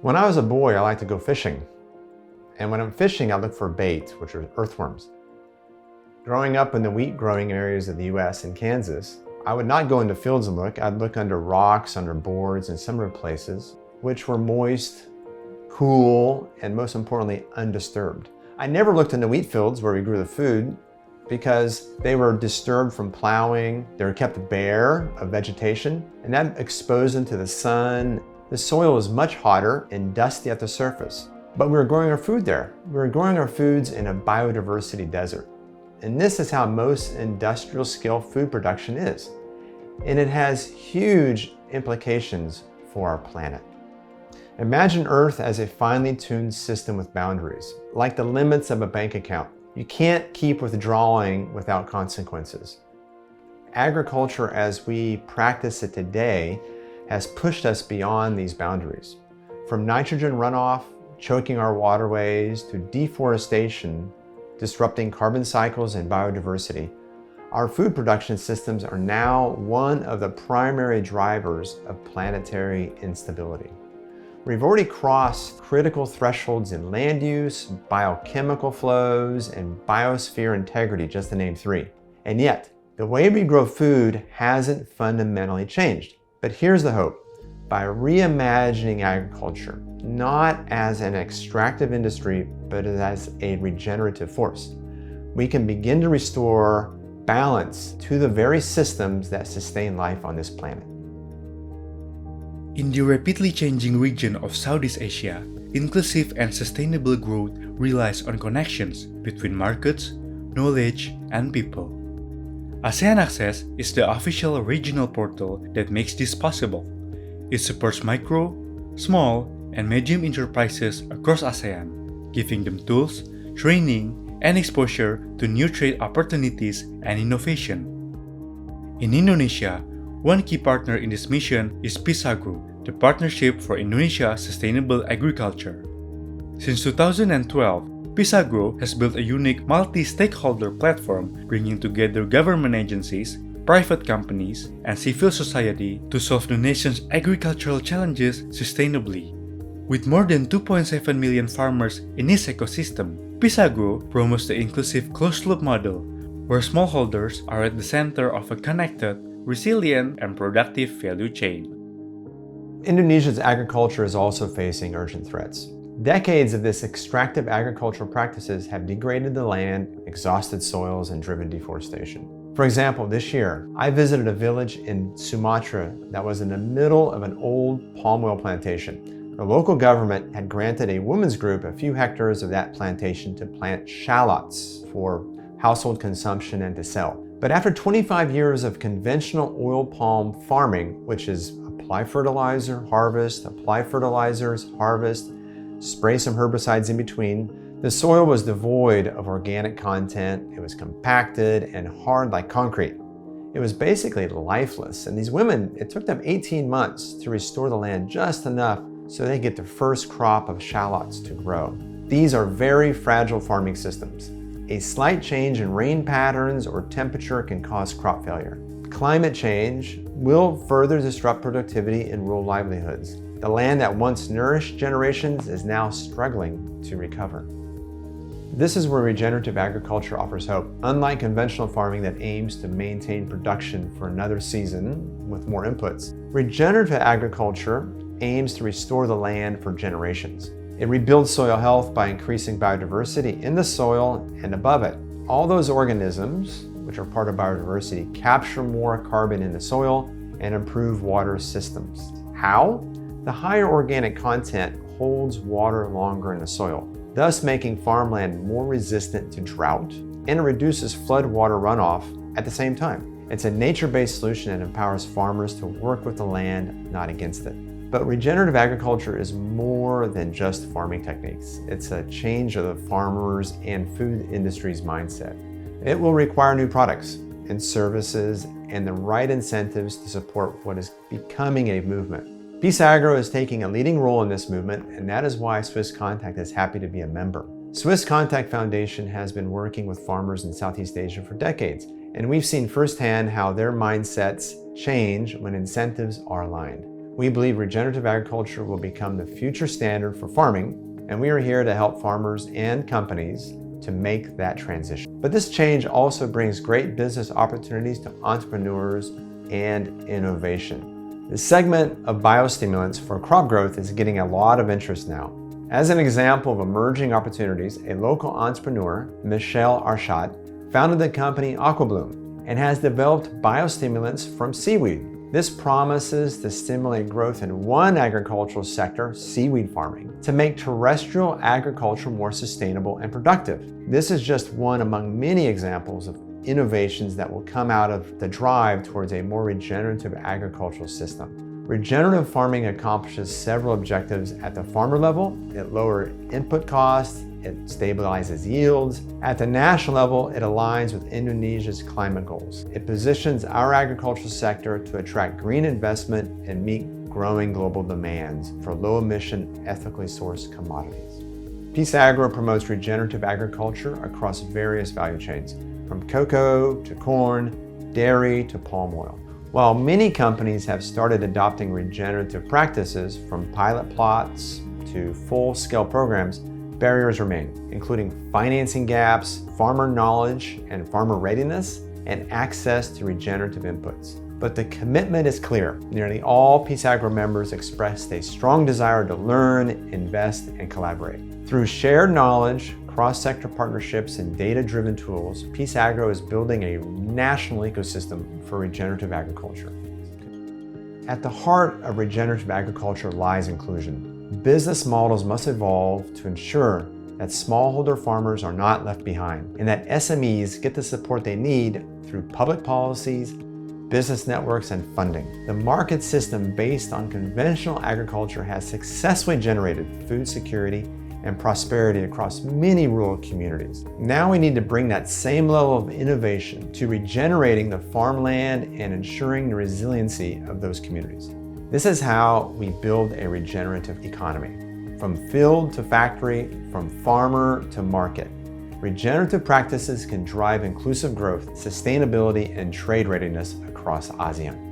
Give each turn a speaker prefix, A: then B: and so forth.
A: When I was a boy, I liked to go fishing. And when I'm fishing, I look for bait, which are earthworms. Growing up in the wheat growing areas of the US and Kansas, I would not go into fields and look. I'd look under rocks, under boards, and similar places, which were moist, cool, and most importantly, undisturbed. I never looked in the wheat fields where we grew the food because they were disturbed from plowing. They were kept bare of vegetation, and that exposed them to the sun. The soil was much hotter and dusty at the surface, but we were growing our food there. We were growing our foods in a biodiversity desert. And this is how most industrial scale food production is. And it has huge implications for our planet. Imagine Earth as a finely tuned system with boundaries, like the limits of a bank account. You can't keep withdrawing without consequences. Agriculture as we practice it today has pushed us beyond these boundaries. From nitrogen runoff, choking our waterways, to deforestation, disrupting carbon cycles and biodiversity, our food production systems are now one of the primary drivers of planetary instability. We've already crossed critical thresholds in land use, biochemical flows, and biosphere integrity, just to name three. And yet, the way we grow food hasn't fundamentally changed. But here's the hope. By reimagining agriculture, not as an extractive industry, but as a regenerative force, we can begin to restore balance to the very systems that sustain life on this planet.
B: In the rapidly changing region of Southeast Asia, inclusive and sustainable growth relies on connections between markets, knowledge, and people. ASEAN Access is the official regional portal that makes this possible. It supports micro, small, and medium enterprises across ASEAN, giving them tools, training, and exposure to new trade opportunities and innovation. In Indonesia, one key partner in this mission is PISAgro, the Partnership for Indonesia Sustainable Agriculture. Since 2012, PISAgro has built a unique multi-stakeholder platform bringing together government agencies, private companies, and civil society to solve the nation's agricultural challenges sustainably. With more than 2.7 million farmers in its ecosystem, PISAgro promotes the inclusive closed-loop model, where smallholders are at the center of a connected, resilient, and productive value chain.
A: Indonesia's agriculture is also facing urgent threats. Decades of this extractive agricultural practices have degraded the land, exhausted soils, and driven deforestation. For example, this year, I visited a village in Sumatra that was in the middle of an old palm oil plantation. The local government had granted a women's group a few hectares of that plantation to plant shallots for household consumption and to sell. But after 25 years of conventional oil palm farming, which is apply fertilizer, harvest, apply fertilizers, harvest, spray some herbicides in between, the soil was devoid of organic content. It was compacted and hard like concrete. It was basically lifeless. And these women, it took them 18 months to restore the land just enough so they get the first crop of shallots to grow. These are very fragile farming systems. A slight change in rain patterns or temperature can cause crop failure. Climate change will further disrupt productivity in rural livelihoods. The land that once nourished generations is now struggling to recover. This is where regenerative agriculture offers hope. Unlike conventional farming that aims to maintain production for another season with more inputs, regenerative agriculture aims to restore the land for generations. It rebuilds soil health by increasing biodiversity in the soil and above it. All those organisms, which are part of biodiversity, capture more carbon in the soil and improve water systems. How? The higher organic content holds water longer in the soil, thus making farmland more resistant to drought, and it reduces floodwater runoff at the same time. It's a nature-based solution that empowers farmers to work with the land, not against it. But regenerative agriculture is more than just farming techniques. It's a change of the farmers and food industry's mindset. It will require new products and services and the right incentives to support what is becoming a movement. PISAgro is taking a leading role in this movement, and that is why Swisscontact is happy to be a member. Swisscontact Foundation has been working with farmers in Southeast Asia for decades, and we've seen firsthand how their mindsets change when incentives are aligned. We believe regenerative agriculture will become the future standard for farming, and we are here to help farmers and companies to make that transition. But this change also brings great business opportunities to entrepreneurs and innovation. The segment of biostimulants for crop growth is getting a lot of interest now. As an example of emerging opportunities, a local entrepreneur, Michelle Arshad, founded the company AquaBloom and has developed biostimulants from seaweed. This promises to stimulate growth in one agricultural sector, seaweed farming, to make terrestrial agriculture more sustainable and productive. This is just one among many examples of innovations that will come out of the drive towards a more regenerative agricultural system. Regenerative farming accomplishes several objectives at the farmer level. It lowers input costs, it stabilizes yields. At the national level, it aligns with Indonesia's climate goals. It positions our agricultural sector to attract green investment and meet growing global demands for low-emission, ethically sourced commodities. PISAgro promotes regenerative agriculture across various value chains, from cocoa to corn, dairy to palm oil. While many companies have started adopting regenerative practices, from pilot plots to full-scale programs, barriers remain, including financing gaps, farmer knowledge and farmer readiness, and access to regenerative inputs. But the commitment is clear. Nearly all PISAgro members expressed a strong desire to learn, invest, and collaborate. Through shared knowledge, cross-sector partnerships, and data-driven tools, PISAgro is building a national ecosystem for regenerative agriculture. At the heart of regenerative agriculture lies inclusion. Business models must evolve to ensure that smallholder farmers are not left behind and that SMEs get the support they need through public policies, business networks, and funding. The market system based on conventional agriculture has successfully generated food security and prosperity across many rural communities. Now we need to bring that same level of innovation to regenerating the farmland and ensuring the resiliency of those communities. This is how we build a regenerative economy. From field to factory, from farmer to market. Regenerative practices can drive inclusive growth, sustainability, and trade readiness across ASEAN.